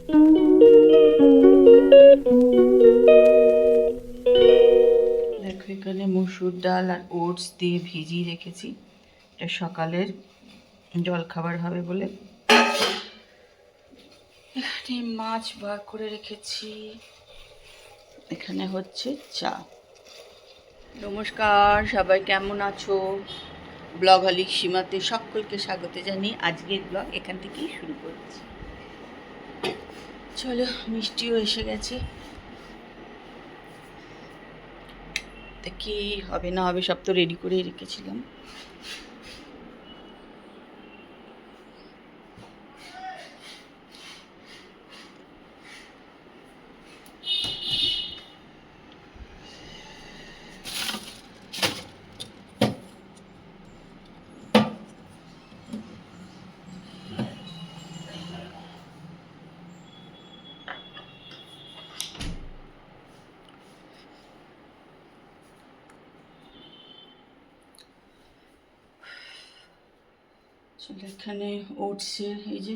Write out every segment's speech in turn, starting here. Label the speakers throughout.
Speaker 1: দেখো এখানে মসুর ডাল আর ওটস দিয়ে ভিজিয়ে রেখেছি, এটা সকালের জলখাবার হবে বলে। এখানে মাছ বার করে রেখেছি, এখানে হচ্ছে চা। নমস্কার, সবাই কেমন আছো? ব্লগ হলিক সীমাতে সকলকে স্বাগত জানিয়ে আজকের ব্লগ এখান থেকেই শুরু করছি। চলো, মিষ্টিও এসে গেছে, তা কি হবে না হবে সব তো রেডি করেই রেখেছিলাম। এখানে ওটসের এই যে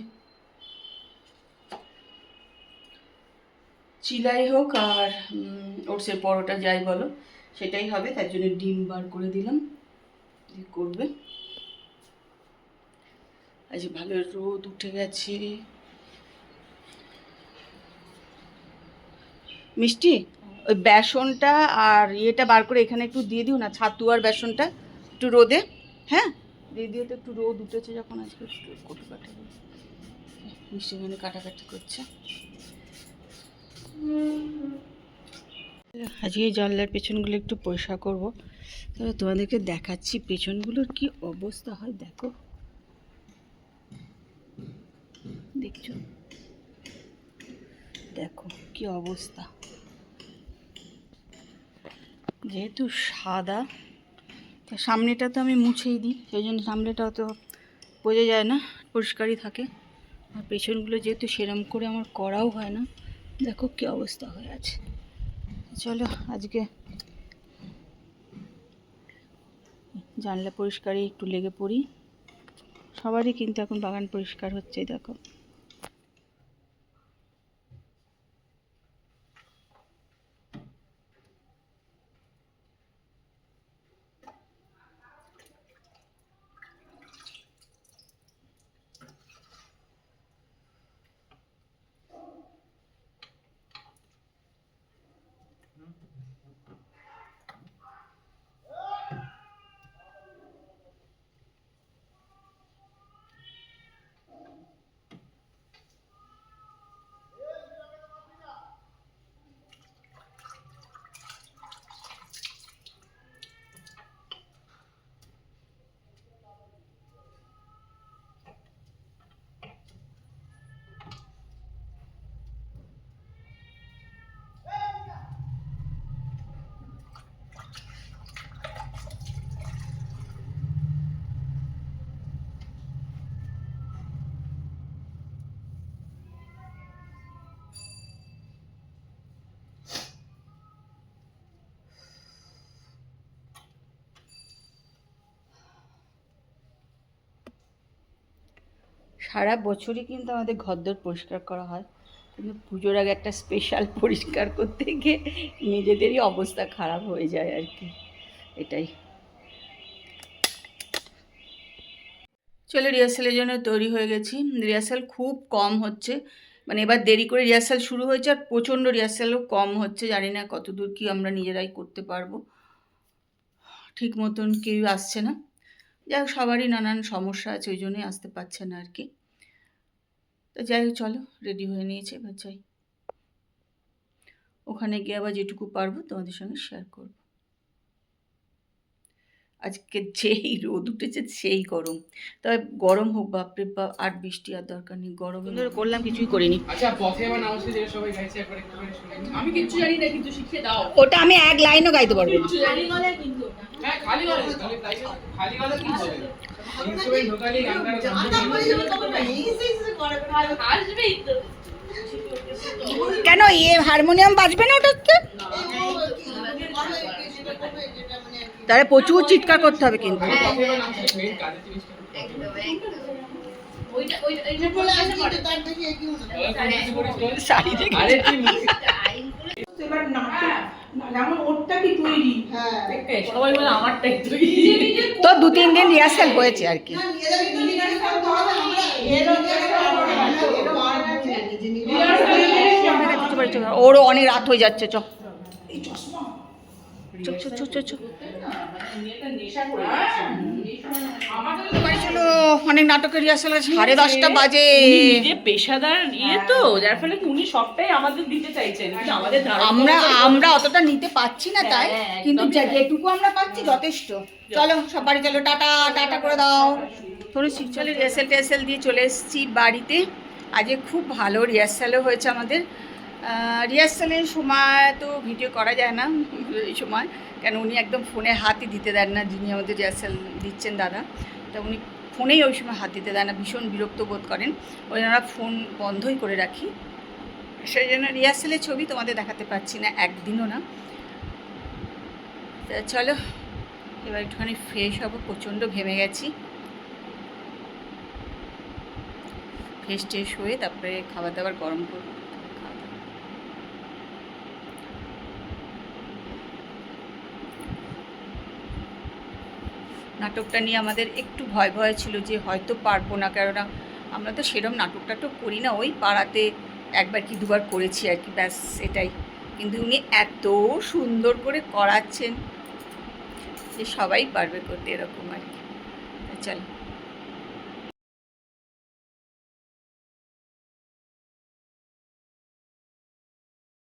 Speaker 1: চিলাই হোক আর ওটসের পরোটা যাই বলো সেটাই হবে, তার জন্য ডিম বার করে দিলাম, করবে। আজ ভালো রোদ উঠে গেছে। মিষ্টি, ওই বেসনটা আর ইয়েটা বার করে এখানে একটু দিয়ে দিও না, ছাতু আর বেসনটা একটু রোদে, হ্যাঁ দিয়ে দিও তো, একটু রোদ উঠেছে যখন আজকে কটু কাটা। মিষ্টি এখানে কাটাকাটি করছে। আজকে এই জানলার পেছনগুলো একটু পরিষ্কার করবো, তবে তোমাদেরকে দেখাচ্ছি পেছনগুলোর কি অবস্থা হয়। দেখো, দেখছো, দেখো কি অবস্থা। যেহেতু সাদা, তা সামনেটা তো আমি মুছেই দিই, সেই জন্য সামনেটা অত বোঝা যায় না, পরিষ্কারই থাকে। আর পেছনগুলো যেহেতু সেরম করে আমার করাও হয় না, দেখো কি অবস্থা হয়ে আছে। চলো আজকে জানলা পরিষ্কারই একটু লেগে পড়ি। সবারই কিন্তু এখন বাগান পরিষ্কার হচ্ছে, দেখো। সারা বছরই কিন্তু আমাদের ঘরদোর পরিষ্কার করা হয়, কিন্তু পুজোর আগে একটা স্পেশাল পরিষ্কার করতে গিয়ে নিজেদেরই অবস্থা খারাপ হয়ে যায় আর কি, এটাই। চলে রিহার্সালের জন্য তৈরি হয়ে গেছি। রিহার্সাল খুব কম হচ্ছে, মানে এবার দেরি করে রিহার্সাল শুরু হয়েছে আর প্রচণ্ড রিহার্সালও কম হচ্ছে। জানি না কতদূর কি আমরা নিজেরাই করতে পারবো, ঠিক মতন কেউ আসছে না। যাই হোক, সবারই নানান সমস্যা আছে, ওই জন্যই আসতে পারছে না আর কি। তো যাই হোক, চলো রেডি হয়ে নিয়েছে, এবার যাই। ওখানে গিয়ে আবার যেটুকু পারবো তোমাদের সঙ্গে শেয়ার করব। আজকে যেই রোদ উঠেছে সেই গরম, তবে গরম হোক বাপরে বাপ, আর বৃষ্টি আর দরকার নেই, গরম করলাম, কিছুই করিনি।
Speaker 2: আচ্ছা, পথে এবার নামাজে যে সবাই গাইছে একবার একটু শুনি। আমি কিচ্ছু জানি না, কিন্তু শিখিয়ে দাও।
Speaker 1: ওটা আমি এক লাইনও গাইতে পারবো না।
Speaker 2: খালি গলে কিন্তু হ্যাঁ, খালি গলে, তাহলে তাই খালি গলে কি হবে? ইনস্ট্রুমেন্ট ঢোকালি গানটা আসবেই তো।
Speaker 1: কেন হারমোনিয়াম বাজবে না ওটাতে? তাহলে প্রচুর চিৎকার করতে হবে কিন্তু। শাড়ি দেখে
Speaker 2: আরে তুই মুখে
Speaker 3: এবার নাটক যেমন ওরটা কি তৈরি
Speaker 2: সবাই বলে আমারটাই তুই
Speaker 1: তো 2-3 দিন রিহার্সাল হয়েছে আর কি। ওরও অনেক রাত হয়ে যাচ্ছে, চ চলো, অনেক নাটকের রিহার্সাল 10:30 বাজে।
Speaker 3: নিজে পেশাদার তো যার ফলে উনি সবটাই আমাদের দিতে চাইছেন, কিন্তু আমাদের
Speaker 1: আমরা অতটা নিতে পাচ্ছি না, তাই কিন্তু যেটুকু আমরা পাচ্ছি যথেষ্ট। চলো সব বাড়ি চলো, টাটা টাটা করে দাও। চলো রিহার্সাল দিয়ে চলে এসেছি বাড়িতে। আজকে খুব ভালো রিহার্সালও হয়েছে আমাদের। রিহার্সালের সময় তো ভিডিও করা যায় না এই সময়, কেন উনি একদম ফোনে হাতই দিতে দেন না, যিনি আমাদের রিহার্সাল দিচ্ছেন দাদা, তা উনি ফোনেই ওই সময় হাত দিতে দেন না, ভীষণ বিরক্ত বোধ করেন। ওই জন্য আমরা ফোন বন্ধই করে রাখি, সেই জন্য রিহার্সালের ছবি তোমাদের দেখাতে পারছি না, একদিনও না। তা চলো এবার একটুখানি ফ্রেশ হবো, প্রচণ্ড ঘেমে গেছি। ফ্রেশ ট্রেশ হয়ে তারপরে খাবার দাবার গরম করবো। নাটকটা নিয়ে আমাদের একটু ভয় ছিল যে হয়তো পারবো না, কেননা আমরা তো সেরকম নাটকটা তো করি না, ওই পাড়াতে একবার কি দুবার করেছি আর কি, ব্যাস এটাই। কিন্তু উনি এত সুন্দর করে করাচ্ছেন যে সবাই পারবে করতে, এরকম আর কি। চলো।